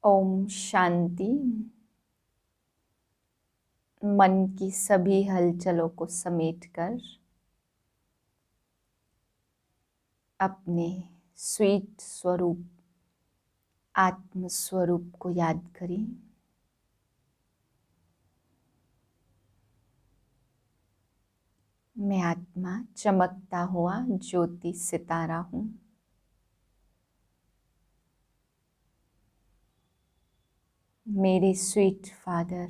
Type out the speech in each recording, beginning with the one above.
ओम शांति। मन की सभी हलचलों को समेटकर अपने स्वीट स्वरूप आत्म स्वरूप को याद करें। मैं आत्मा चमकता हुआ ज्योति सितारा हूँ। मेरे स्वीट फादर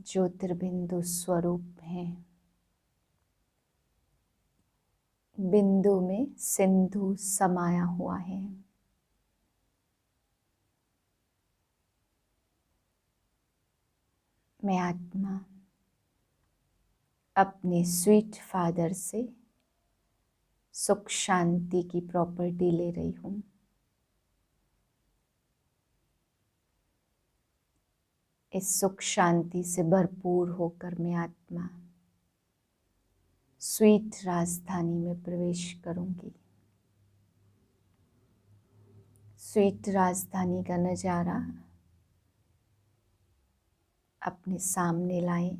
ज्योतिर्बिंदु स्वरूप हैं। बिंदु में सिंधु समाया हुआ है। मैं आत्मा अपने स्वीट फादर से सुख शांति की प्रॉपर्टी ले रही हूँ। इस सुख शांति से भरपूर होकर मैं आत्मा स्वीट राजधानी में प्रवेश करूंगी। स्वीट राजधानी का नज़ारा अपने सामने लाएं।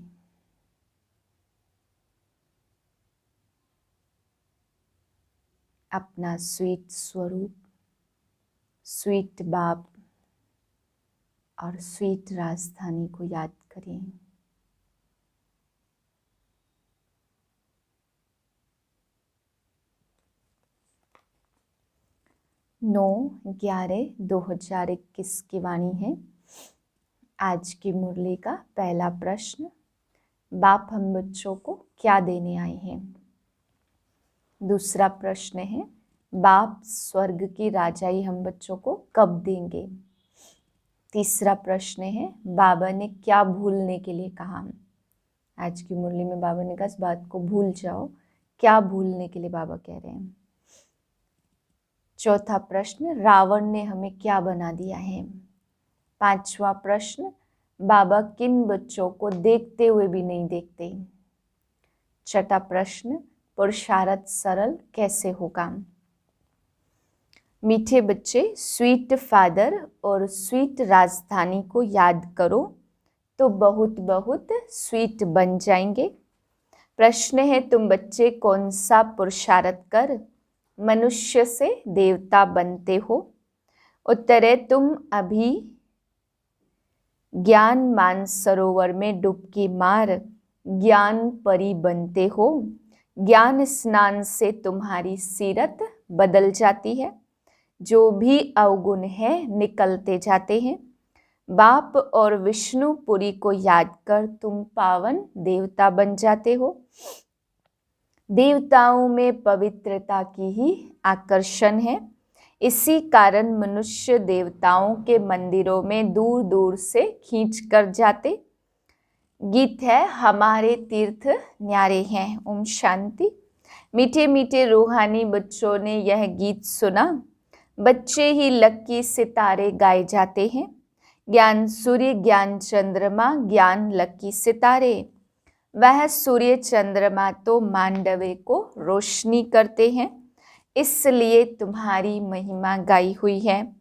अपना स्वीट स्वरूप, स्वीट बाप और स्वीट राजधानी को याद करें। 9/11/2021 की वाणी है। आज की मुरली का पहला प्रश्न, बाप हम बच्चों को क्या देने आए हैं। दूसरा प्रश्न है, बाप स्वर्ग की राजाई हम बच्चों को कब देंगे। तीसरा प्रश्न है, बाबा ने क्या भूलने के लिए कहा। आज की मुरली में बाबा ने कहा इस बात को भूल जाओ, क्या भूलने के लिए बाबा कह रहे हैं। चौथा प्रश्न, रावण ने हमें क्या बना दिया है। पांचवा प्रश्न, बाबा किन बच्चों को देखते हुए भी नहीं देखते। छठा प्रश्न, पुरुषार्थ सरल कैसे होगा। मीठे बच्चे, स्वीट फादर और स्वीट राजधानी को याद करो तो बहुत बहुत स्वीट बन जाएंगे। प्रश्न है, तुम बच्चे कौन सा पुरुषार्थ कर मनुष्य से देवता बनते हो। उत्तर है, तुम अभी ज्ञान मानसरोवर में डुबकी मार ज्ञान परी बनते हो। ज्ञान स्नान से तुम्हारी सीरत बदल जाती है। जो भी अवगुण है निकलते जाते हैं। बाप और विष्णुपुरी को याद कर तुम पावन देवता बन जाते हो। देवताओं में पवित्रता की ही आकर्षण है। इसी कारण मनुष्य देवताओं के मंदिरों में दूर दूर से खींच कर जाते। गीत है, हमारे तीर्थ न्यारे हैं। ओम शांति। मीठे मीठे रूहानी बच्चों ने यह गीत सुना। बच्चे ही लकी सितारे गाए जाते हैं। ज्ञान सूर्य, ज्ञान चंद्रमा, ज्ञान लकी सितारे। वह सूर्य चंद्रमा तो मांडवे को रोशनी करते हैं, इसलिए तुम्हारी महिमा गाई हुई है।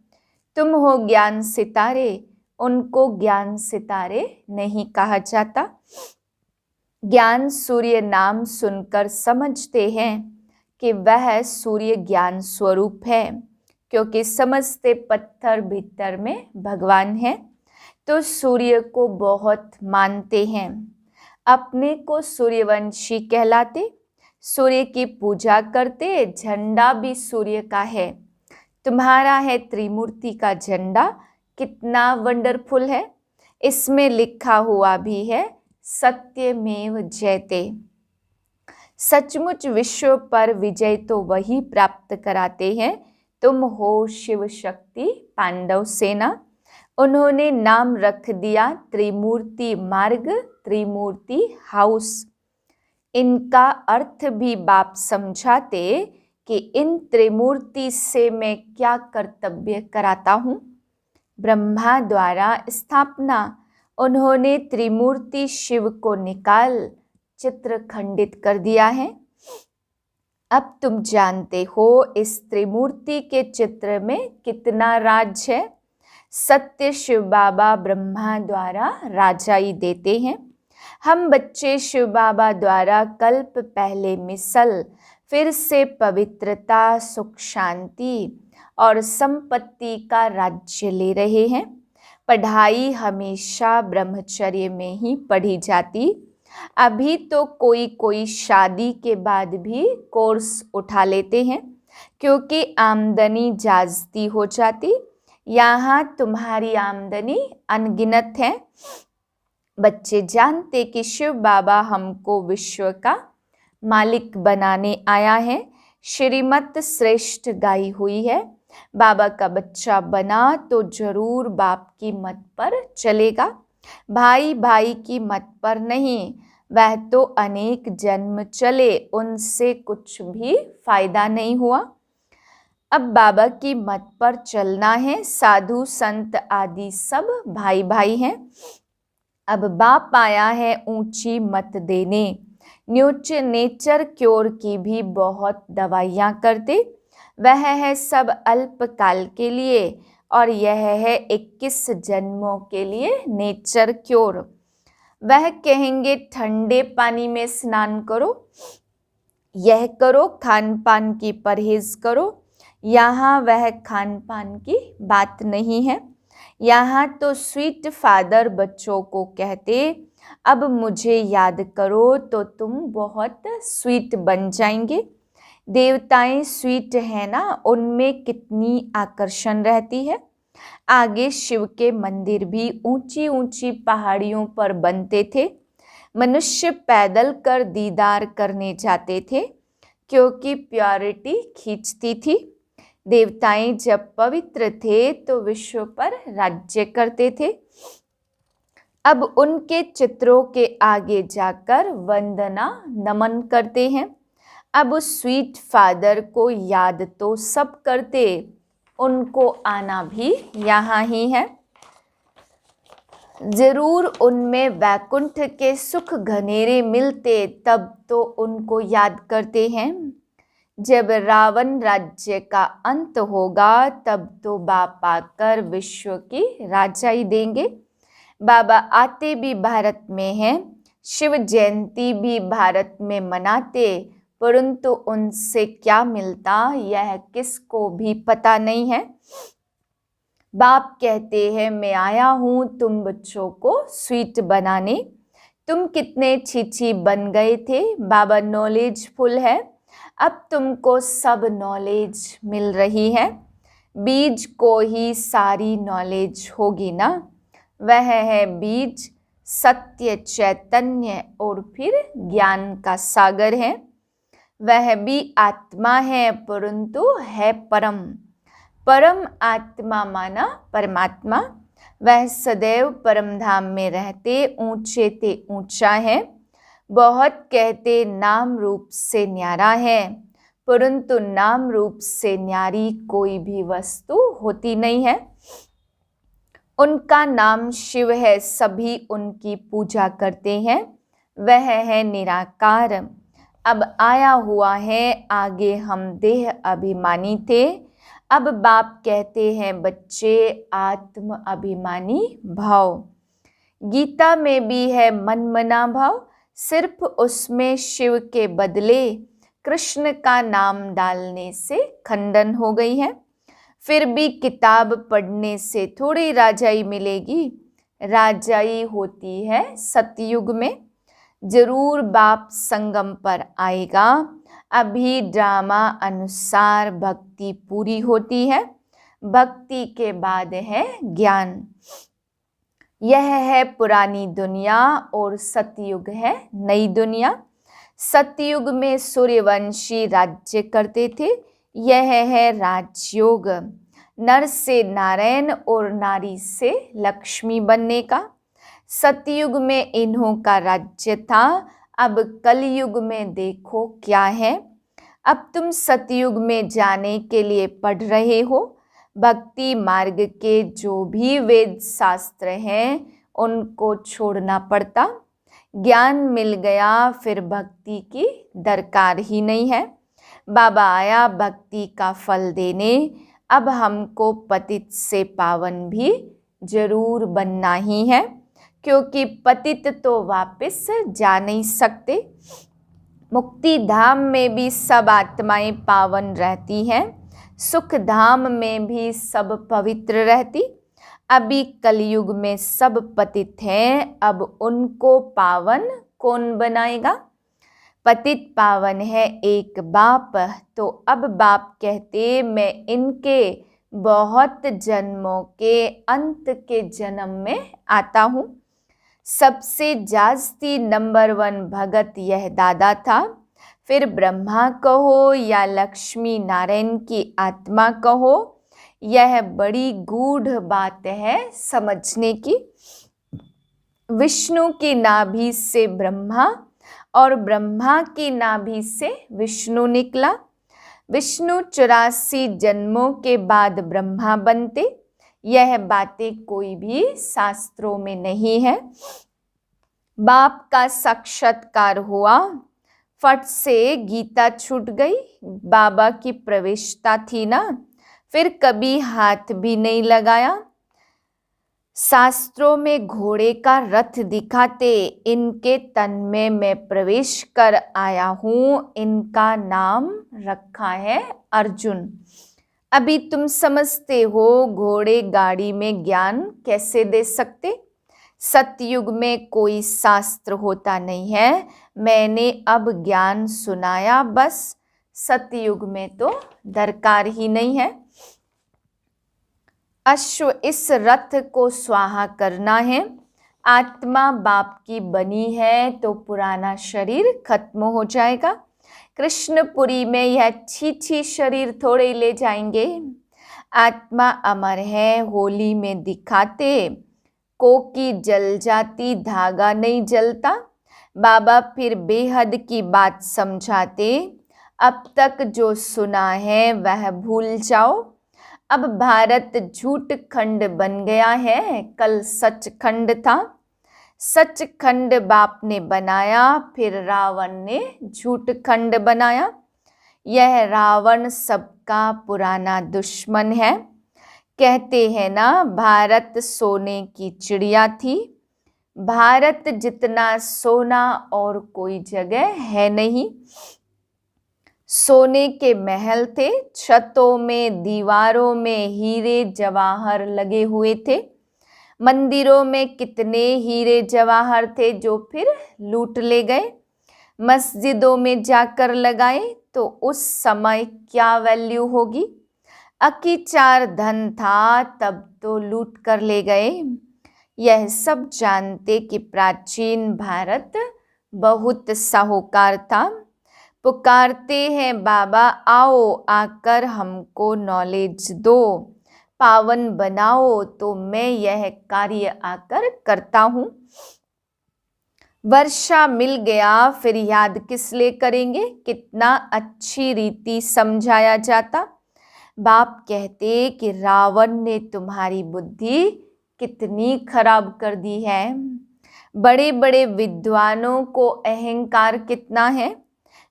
तुम हो ज्ञान सितारे, उनको ज्ञान सितारे नहीं कहा जाता। ज्ञान सूर्य नाम सुनकर समझते हैं कि वह सूर्य ज्ञान स्वरूप है, क्योंकि समझते पत्थर भीतर में भगवान है, तो सूर्य को बहुत मानते हैं। अपने को सूर्यवंशी कहलाते, सूर्य की पूजा करते। झंडा भी सूर्य का है। तुम्हारा है त्रिमूर्ति का झंडा, कितना वंडरफुल है। इसमें लिखा हुआ भी है, सत्यमेव जयते। सचमुच विश्व पर विजय तो वही प्राप्त कराते हैं। तुम हो शिव शक्ति पांडव सेना। उन्होंने नाम रख दिया त्रिमूर्ति मार्ग, त्रिमूर्ति हाउस। इनका अर्थ भी बाप समझाते कि इन त्रिमूर्ति से मैं क्या कर्तव्य कराता हूँ। ब्रह्मा द्वारा स्थापना, उन्होंने त्रिमूर्ति शिव को निकाल चित्र खंडित कर दिया है। अब तुम जानते हो इस त्रिमूर्ति के चित्र में कितना राज है। सत्य शिव बाबा ब्रह्मा द्वारा राजाई देते हैं। हम बच्चे शिव बाबा द्वारा कल्प पहले मिसल फिर से पवित्रता, सुख, शांति और संपत्ति का राज्य ले रहे हैं। पढ़ाई हमेशा ब्रह्मचर्य में ही पढ़ी जाती। अभी तो कोई कोई शादी के बाद भी कोर्स उठा लेते हैं क्योंकि आमदनी जास्ती हो जाती। यहाँ तुम्हारी आमदनी अनगिनत है। बच्चे जानते कि शिव बाबा हमको विश्व का मालिक बनाने आया है। श्रीमत श्रेष्ठ गाई हुई है। बाबा का बच्चा बना तो जरूर बाप की मत पर चलेगा, भाई भाई की मत पर नहीं। वह तो अनेक जन्म चले, उनसे कुछ भी फायदा नहीं हुआ। अब बाबा की मत पर चलना है। साधु संत आदि सब भाई भाई हैं। अब बाप आया है ऊंची मत देने। नेचर क्योर की भी बहुत दवाइयाँ करते। वह है सब अल्पकाल के लिए और यह है 21 जन्मों के लिए नेचर क्योर। वह कहेंगे ठंडे पानी में स्नान करो, यह करो, खान पान की परहेज करो। यहाँ वह खान पान की बात नहीं है। यहाँ तो स्वीट फादर बच्चों को कहते, अब मुझे याद करो तो तुम बहुत स्वीट बन जाएंगे। देवताएं स्वीट है ना, उनमें कितनी आकर्षण रहती है। आगे शिव के मंदिर भी ऊंची ऊंची पहाड़ियों पर बनते थे। मनुष्य पैदल कर दीदार करने जाते थे क्योंकि प्योरिटी खींचती थी। देवताएं जब पवित्र थे तो विश्व पर राज्य करते थे। अब उनके चित्रों के आगे जाकर वंदना नमन करते हैं। अब उस स्वीट फादर को याद तो सब करते, उनको आना भी यहाँ ही है। जरूर उनमें वैकुंठ के सुख घनेरे मिलते, तब तो उनको याद करते हैं। जब रावण राज्य का अंत होगा तब तो बाप आकर विश्व की राजाई देंगे। बाबा आते भी भारत में हैं, शिव जयंती भी भारत में मनाते, परंतु उनसे क्या मिलता यह किसको भी पता नहीं है। बाप कहते हैं मैं आया हूँ तुम बच्चों को स्वीट बनाने। तुम कितने छीछी बन गए थे। बाबा नॉलेजफुल है, अब तुमको सब नॉलेज मिल रही है। बीज को ही सारी नॉलेज होगी ना। वह है बीज, सत्य, चैतन्य और फिर ज्ञान का सागर है। वह भी आत्मा है परंतु है परम। परम आत्मा माना परमात्मा। वह सदैव परम धाम में रहते, ऊंचे ते ऊंचा है। बहुत कहते नाम रूप से न्यारा है, परंतु नाम रूप से न्यारी कोई भी वस्तु होती नहीं है। उनका नाम शिव है, सभी उनकी पूजा करते हैं। वह है निराकार, अब आया हुआ है। आगे हम देह अभिमानी थे, अब बाप कहते हैं बच्चे आत्म अभिमानी भाव। गीता में भी है मनमना भाव, सिर्फ उसमें शिव के बदले कृष्ण का नाम डालने से खंडन हो गई है। फिर भी किताब पढ़ने से थोड़ी राजाई मिलेगी। राजाई होती है सतयुग में। जरूर बाप संगम पर आएगा। अभी ड्रामा अनुसार भक्ति पूरी होती है। भक्ति के बाद है ज्ञान। यह है पुरानी दुनिया और सतयुग है नई दुनिया। सतयुग में सूर्यवंशी राज्य करते थे, यह है राजयोग। नर से नारायण और नारी से लक्ष्मी बनने का। सतयुग में इन्हों का राज्य था, अब कलयुग में देखो क्या है। अब तुम सतयुग में जाने के लिए पढ़ रहे हो। भक्ति मार्ग के जो भी वेद शास्त्र हैं उनको छोड़ना पड़ता। ज्ञान मिल गया फिर भक्ति की दरकार ही नहीं है। बाबा आया भक्ति का फल देने, अब हमको पतित से पावन भी जरूर बनना ही है, क्योंकि पतित तो वापस जा नहीं सकते। मुक्ति धाम में भी सब आत्माएं पावन रहती हैं, सुख धाम में भी सब पवित्र रहती। अभी कलयुग में सब पतित हैं, अब उनको पावन कौन बनाएगा। पतित पावन है एक बाप, तो अब बाप कहते मैं इनके बहुत जन्मों के अंत के जन्म में आता हूँ। सबसे जास्ती नंबर 1 भगत यह दादा था, फिर ब्रह्मा कहो या लक्ष्मी नारायण की आत्मा कहो, यह बड़ी गूढ़ बात है समझने की। विष्णु की नाभि से ब्रह्मा और ब्रह्मा की नाभि से विष्णु निकला। विष्णु 84 जन्मों के बाद ब्रह्मा बनते, यह बातें कोई भी शास्त्रों में नहीं है। बाप का साक्षात्कार हुआ, फट से गीता छूट गई। बाबा की प्रवेशता थी ना, फिर कभी हाथ भी नहीं लगाया। शास्त्रों में घोड़े का रथ दिखाते, इनके तन में मैं प्रवेश कर आया हूँ, इनका नाम रखा है अर्जुन। अभी तुम समझते हो घोड़े गाड़ी में ज्ञान कैसे दे सकते। सतयुग में कोई शास्त्र होता नहीं है, मैंने अब ज्ञान सुनाया बस। सतयुग में तो दरकार ही नहीं है। अश्व इस रथ को स्वाहा करना है। आत्मा बाप की बनी है तो पुराना शरीर खत्म हो जाएगा। कृष्णपुरी में यह छी शरीर थोड़े ले जाएंगे। आत्मा अमर है, होली में दिखाते, कोकी जल जाती धागा नहीं जलता। बाबा फिर बेहद की बात समझाते, अब तक जो सुना है वह भूल जाओ। अब भारत झूठ खंड बन गया है, कल सचखंड था। सचखंड बाप ने बनाया, फिर रावण ने झूठ खंड बनाया। यह रावण सबका पुराना दुश्मन है। कहते हैं ना भारत सोने की चिड़िया थी। भारत जितना सोना और कोई जगह है नहीं। सोने के महल थे, छतों में दीवारों में हीरे जवाहर लगे हुए थे। मंदिरों में कितने हीरे जवाहर थे जो फिर लूट ले गए। मस्जिदों में जाकर लगाए तो उस समय क्या वैल्यू होगी। अकीचार धन था तब तो लूट कर ले गए। यह सब जानते कि प्राचीन भारत बहुत साहूकार था। पुकारते हैं बाबा आओ, आकर हमको नॉलेज दो, पावन बनाओ, तो मैं यह कार्य आकर करता हूँ। वर्षा मिल गया फिर याद किस लिए करेंगे, कितना अच्छी रीति समझाया जाता। बाप कहते कि रावण ने तुम्हारी बुद्धि कितनी खराब कर दी है। बड़े बड़े विद्वानों को अहंकार कितना है,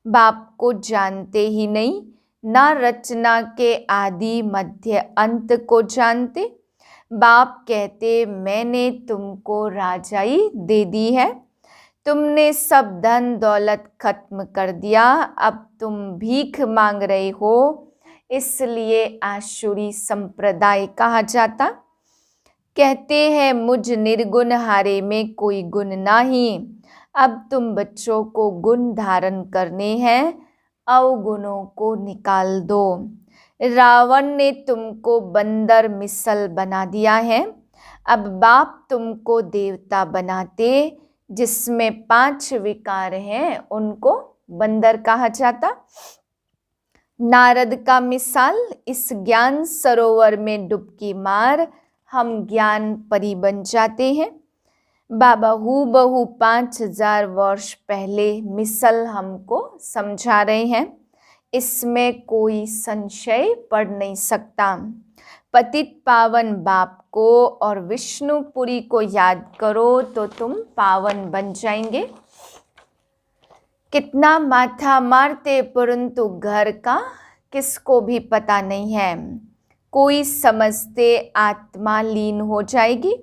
बाप को जानते ही नहीं, ना रचना के आदि मध्य अंत को जानते। बाप कहते मैंने तुमको राजाई दे दी है, तुमने सब धन दौलत खत्म कर दिया, अब तुम भीख मांग रहे हो, इसलिए आसुरी संप्रदाय कहा जाता। कहते हैं मुझ निर्गुण हारे में कोई गुण नहीं, अब तुम बच्चों को गुण धारण करने हैं, अवगुणों को निकाल दो। रावण ने तुमको बंदर मिसल बना दिया है, अब बाप तुमको देवता बनाते। जिसमें 5 विकार हैं उनको बंदर कहा जाता। नारद का मिसाल, इस ज्ञान सरोवर में डुबकी मार, हम ज्ञान परी बन जाते हैं। बाबा हूबहू 5000 वर्ष पहले मिसल हमको समझा रहे हैं, इसमें कोई संशय पड़ नहीं सकता। पतित पावन बाप को और विष्णुपुरी को याद करो तो तुम पावन बन जाएंगे। कितना माथा मारते परंतु घर का किसको भी पता नहीं है। कोई समझते आत्मा लीन हो जाएगी।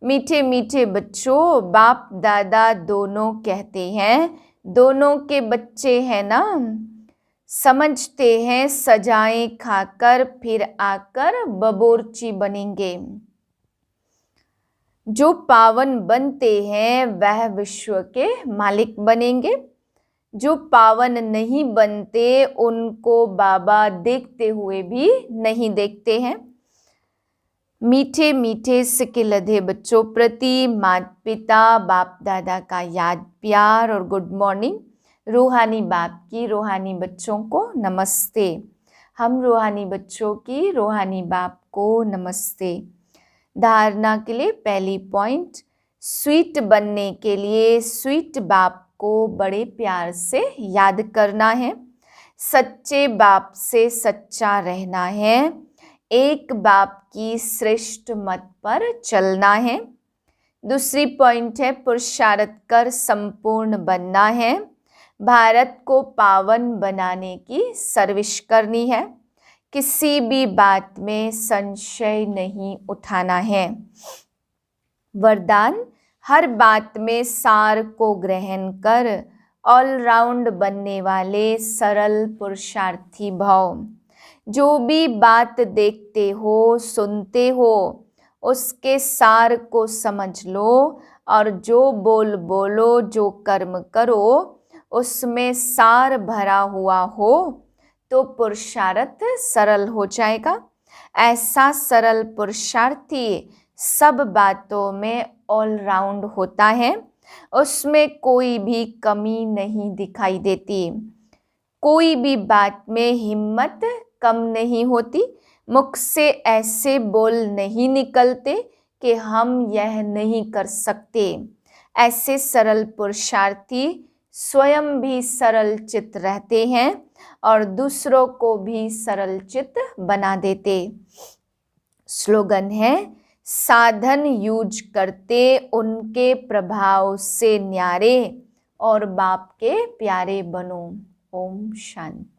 मीठे मीठे बच्चों, बाप दादा दोनों कहते हैं, दोनों के बच्चे हैं ना। समझते हैं सजाएं खाकर फिर आकर बबोरची बनेंगे। जो पावन बनते हैं वह विश्व के मालिक बनेंगे। जो पावन नहीं बनते उनको बाबा देखते हुए भी नहीं देखते हैं। मीठे मीठे सिक्के लधे बच्चों प्रति माता पिता बाप दादा का याद प्यार और गुड मॉर्निंग। रूहानी बाप की रूहानी बच्चों को नमस्ते। हम रूहानी बच्चों की रूहानी बाप को नमस्ते। धारणा के लिए पहली पॉइंट, स्वीट बनने के लिए स्वीट बाप को बड़े प्यार से याद करना है। सच्चे बाप से सच्चा रहना है। एक बाप की श्रेष्ठ मत पर चलना है। दूसरी पॉइंट है पुरुषार्थ कर संपूर्ण बनना है। भारत को पावन बनाने की सर्विस करनी है। किसी भी बात में संशय नहीं उठाना है। वरदान, हर बात में सार को ग्रहण कर ऑलराउंड बनने वाले सरल पुरुषार्थी भव। जो भी बात देखते हो सुनते हो उसके सार को समझ लो और जो बोल बोलो जो कर्म करो उसमें सार भरा हुआ हो तो पुरुषार्थ सरल हो जाएगा। ऐसा सरल पुरुषार्थी सब बातों में ऑलराउंड होता है। उसमें कोई भी कमी नहीं दिखाई देती। कोई भी बात में हिम्मत कम नहीं होती। मुख से ऐसे बोल नहीं निकलते कि हम यह नहीं कर सकते। ऐसे सरल पुरुषार्थी स्वयं भी सरल चित्त रहते हैं और दूसरों को भी सरल चित्त बना देते। स्लोगन है, साधन यूज करते उनके प्रभाव से न्यारे और बाप के प्यारे बनो। ओम शांति।